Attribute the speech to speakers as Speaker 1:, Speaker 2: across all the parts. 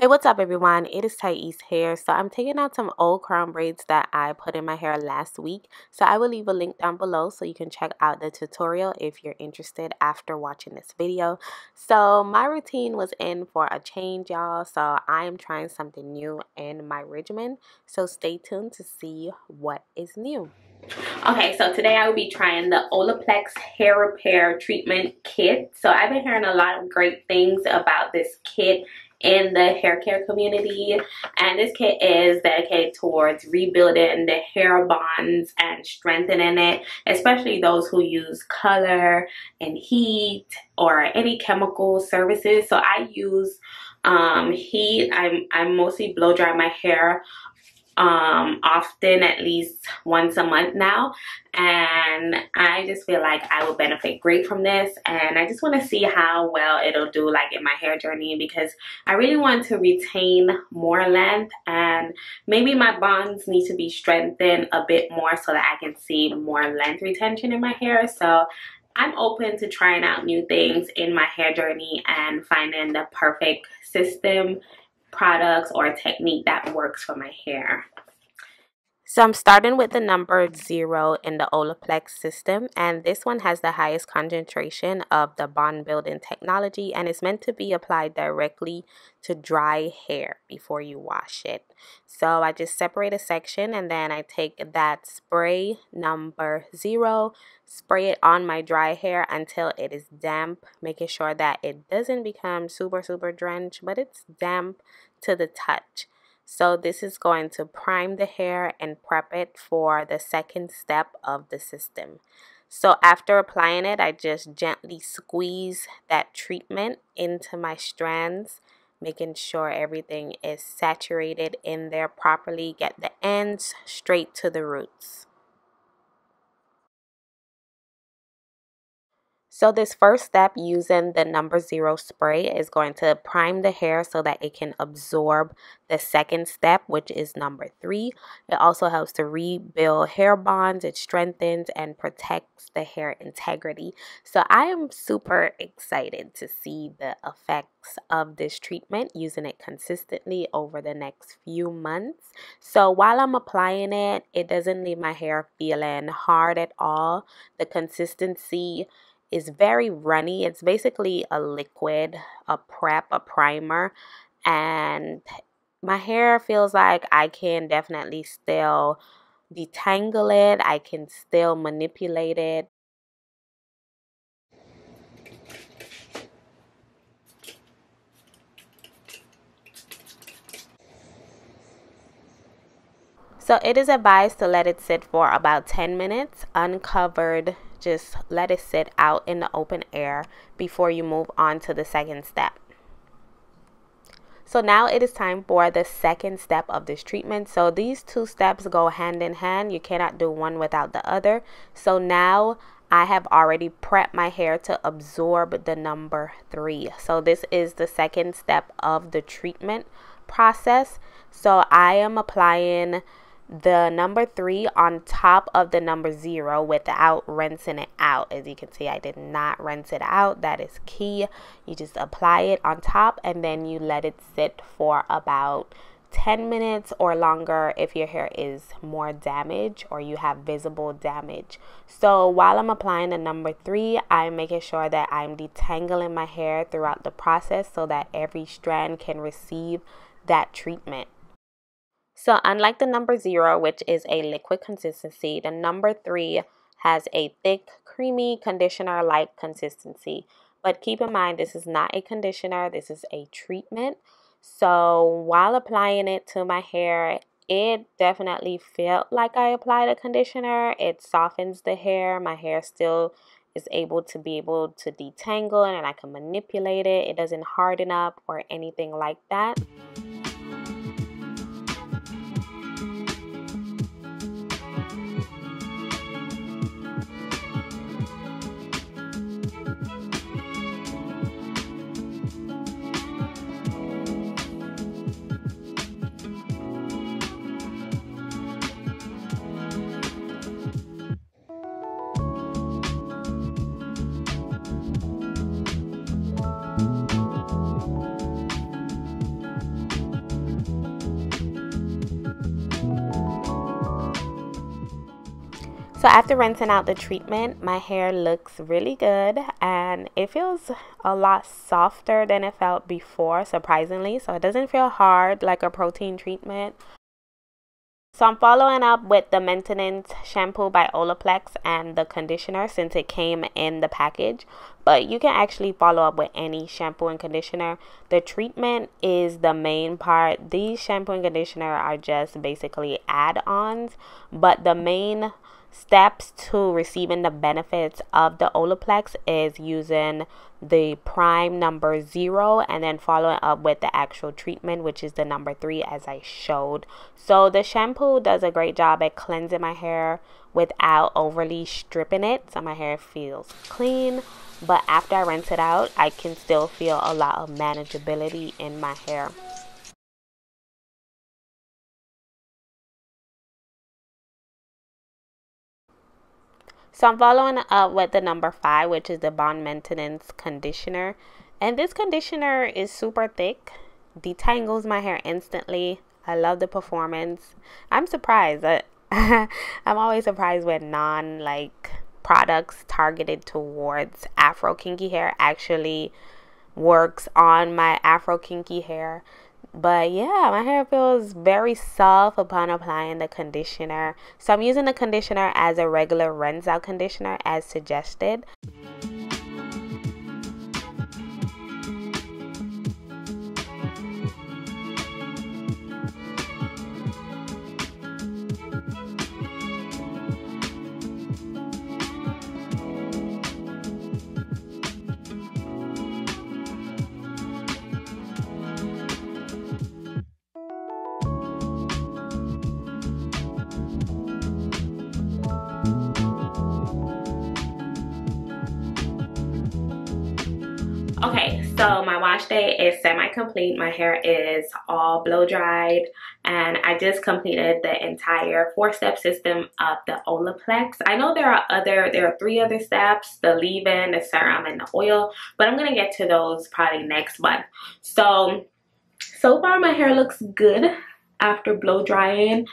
Speaker 1: Hey, what's up, everyone? It is Thais here. So I'm taking out some old crown braids that I put in my hair last week. So I will leave a link down below so you can check out the tutorial if you're interested after watching this video. So my routine was in for a change, y'all. So I am trying something new in my regimen. So stay tuned to see what is new. Okay, so today I will be trying the Olaplex hair repair treatment kit. So I've been hearing a lot of great things about this kit in the hair care community, and this kit is dedicated towards rebuilding the hair bonds and strengthening it, especially those who use color and heat or any chemical services. So I use heat. I mostly blow dry my hair often, at least once a month now, and I just feel like I will benefit great from this, and I just want to see how well it'll do like in my hair journey, because I really want to retain more length, and maybe my bonds need to be strengthened a bit more so that I can see more length retention in my hair. So I'm open to trying out new things in my hair journey and finding the perfect system, products, or technique that works for my hair. So I'm starting with the number 0 in the Olaplex system, and this one has the highest concentration of the bond building technology, and it's meant to be applied directly to dry hair before you wash it. So I just separate a section, and then I take that spray number 0, spray it on my dry hair until it is damp, making sure that it doesn't become super drenched, but it's damp to the touch. So this is going to prime the hair and prep it for the second step of the system. So after applying it, I just gently squeeze that treatment into my strands, making sure everything is saturated in there properly. Get the ends straight to the roots. So this first step, using the number 0 spray, is going to prime the hair so that it can absorb the second step, which is number 3. It also helps to rebuild hair bonds. It strengthens and protects the hair integrity. So I am super excited to see the effects of this treatment, using it consistently over the next few months. So while I'm applying it, it doesn't leave my hair feeling hard at all. The consistency is very runny. It's basically a liquid, a prep, a primer, and my hair feels like I can definitely still detangle it. I can still manipulate it. So it is advised to let it sit for about 10 minutes uncovered. Just let it sit out in the open air before you move on to the second step. So now it is time for the second step of this treatment. So these two steps go hand in hand. You cannot do one without the other. So now I have already prepped my hair to absorb the number 3. So this is the second step of the treatment process. So I am applying the number 3 on top of the number 0 without rinsing it out. As you can see, I did not rinse it out. That is key. You just apply it on top and then you let it sit for about 10 minutes or longer if your hair is more damaged or you have visible damage. So while I'm applying the number 3, I'm making sure that I'm detangling my hair throughout the process so that every strand can receive that treatment. So unlike the number 0, which is a liquid consistency, the number 3 has a thick, creamy, conditioner-like consistency. But keep in mind, this is not a conditioner. This is a treatment. So while applying it to my hair, it definitely felt like I applied a conditioner. It softens the hair. My hair still is able to detangle, and I can manipulate it. It doesn't harden up or anything like that. So after rinsing out the treatment, my hair looks really good and it feels a lot softer than it felt before, surprisingly. So it doesn't feel hard like a protein treatment. So I'm following up with the maintenance shampoo by Olaplex and the conditioner since it came in the package. But you can actually follow up with any shampoo and conditioner. The treatment is the main part. These shampoo and conditioner are just basically add-ons. But the main steps to receiving the benefits of the Olaplex is using the prime number 0 and then following up with the actual treatment, which is the number 3, as I showed. So the shampoo does a great job at cleansing my hair without overly stripping it, so my hair feels clean. But after I rinse it out, I can still feel a lot of manageability in my hair. So I'm following up with the number 5, which is the Bond Maintenance Conditioner. And this conditioner is super thick, detangles my hair instantly. I love the performance. I'm surprised. I'm always surprised when products targeted towards Afro kinky hair actually works on my Afro kinky hair. But yeah, my hair feels very soft upon applying the conditioner. So I'm using the conditioner as a regular rinse out conditioner as suggested. Okay, so my wash day is semi-complete. My hair is all blow dried and I just completed the entire 4-step system of the Olaplex. I know there are 3 other steps: the leave-in, the serum, and the oil, but I'm gonna get to those probably next month. So far my hair looks good after blow drying.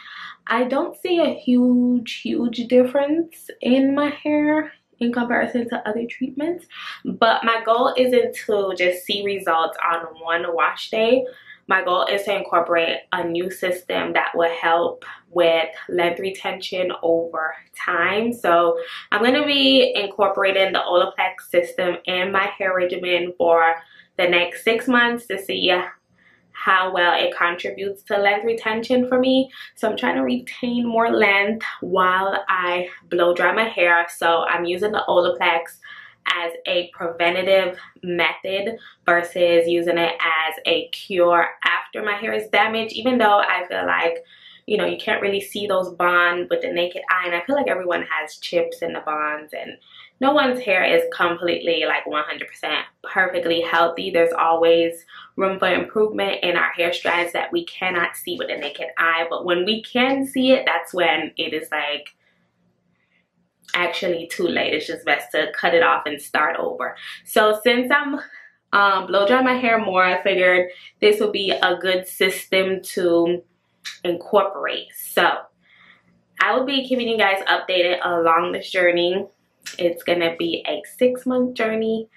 Speaker 1: I don't see a huge difference in my hair in comparison to other treatments, but my goal isn't to just see results on one wash day. My goal is to incorporate a new system that will help with length retention over time. So I'm going to be incorporating the Olaplex system in my hair regimen for the next 6 months to see how well it contributes to length retention for me. So I'm trying to retain more length while I blow dry my hair. So I'm using the Olaplex as a preventative method versus using it as a cure after my hair is damaged, even though I feel like, you know, you can't really see those bonds with the naked eye, and I feel like everyone has chips in the bonds and no one's hair is completely like 100% perfectly healthy. There's always room for improvement in our hair strands that we cannot see with the naked eye, but when we can see it, that's when it is like actually too late. It's just best to cut it off and start over. So since I'm blow dry my hair more, I figured this would be a good system to incorporate. So I will be keeping you guys updated along this journey. It's gonna be a 6-month journey.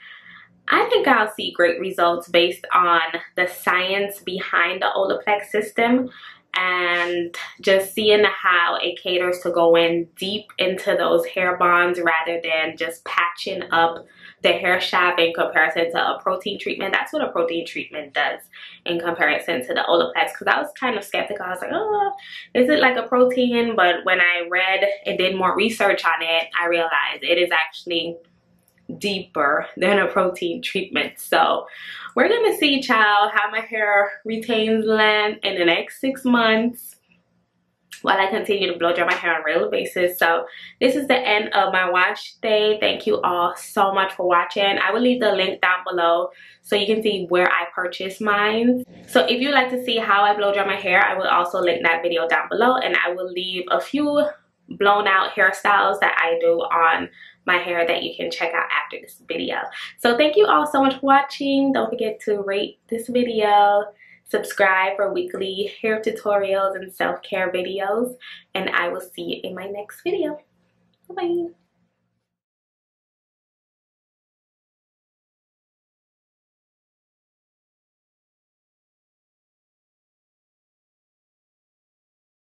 Speaker 1: I think I'll see great results based on the science behind the Olaplex system and just seeing how it caters to going deep into those hair bonds rather than just patching up the hair shaft in comparison to a protein treatment. That's what a protein treatment does in comparison to the Olaplex, because I was kind of skeptical. I was like, oh, is it like a protein? But when I read and did more research on it, I realized it is actually deeper than a protein treatment. So we're gonna see, child, how my hair retains length in the next 6 months while I continue to blow dry my hair on a regular basis. So this is the end of my wash day. Thank you all so much for watching. I will leave the link down below so you can see where I purchased mine. So if you'd like to see how I blow dry my hair, I will also link that video down below, and I will leave a few blown out hairstyles that I do on my hair that you can check out after this video. So thank you all so much for watching. Don't forget to rate this video, subscribe for weekly hair tutorials and self-care videos, and I will see you in my next video. Bye.